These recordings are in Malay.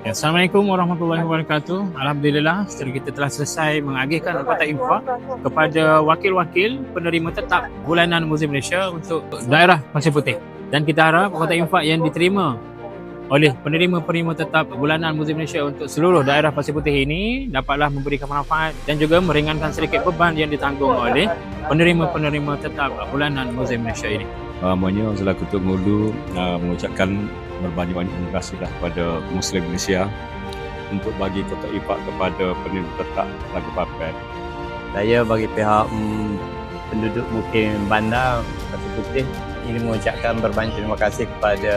Ya, Assalamualaikum warahmatullahi wabarakatuh. Alhamdulillah, setelah kita telah selesai mengagihkan kotak infak kepada wakil-wakil penerima tetap bulanan Muslim Malaysia untuk daerah Pasir Putih. Dan kita harap kotak infak yang diterima oleh penerima-penerima tetap bulanan Muslim Malaysia untuk seluruh daerah Pasir Putih ini dapatlah memberikan manfaat dan juga meringankan sedikit beban yang ditanggung oleh penerima-penerima tetap bulanan Muslim Malaysia ini. Namanya selaku Ketua Ngulu mengucapkan berbanyak-banyak terima kasihlah kepada Muslim Malaysia untuk bagi kotak infak kepada penerima tetap Lagu Papan. Saya bagi pihak penduduk Mukim Bandar Pasir Putih ingin mengucapkan berbanyak terima kasih kepada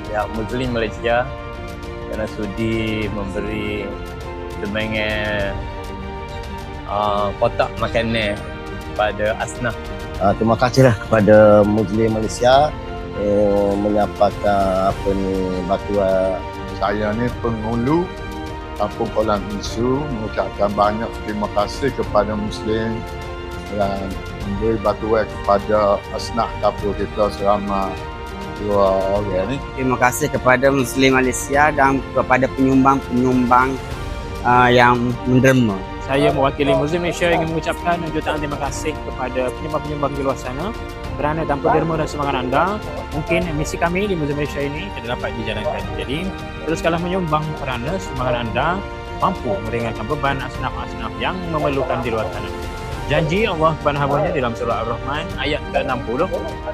pihak Muslim Malaysia kerana sudi memberi sebahagian kotak makanan kepada Asnaf. Terima kasihlah kepada Muslim Malaysia menyampaikan bantuan. Saya ni penghulu Kampung Kolam Isu mengucapkan banyak terima kasih kepada Muslim dan memberi bantuan kepada asnaf dapur kita selama 2 orang ni. Terima kasih kepada Muslim Malaysia dan kepada penyumbang-penyumbang yang menderma. Saya mewakili Muslim Malaysia ingin mengucapkan jutaan terima kasih kepada penyumbang-penyumbang di luar sana kerana tanpa derma dan semangat anda, mungkin misi kami di Muslim Malaysia ini tidak dapat dijalankan. Jadi, teruskanlah menyumbang kerana semangat anda mampu meringankan beban asnaf-asnaf yang memerlukan di luar sana. Janji Allah Subhanahu dalam surah Ar-Rahman ayat ke-60,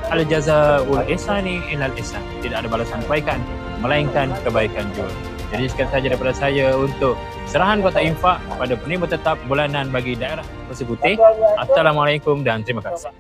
Al-Jazaa'ul Ihsani Ilal Ihsan. Tidak ada balasan kebaikan melainkan kebaikan juga. Jadi sekian sahaja daripada saya untuk serahan kotak infak pada penerima tetap bulanan bagi daerah Pasir Putih. Assalamualaikum dan terima kasih.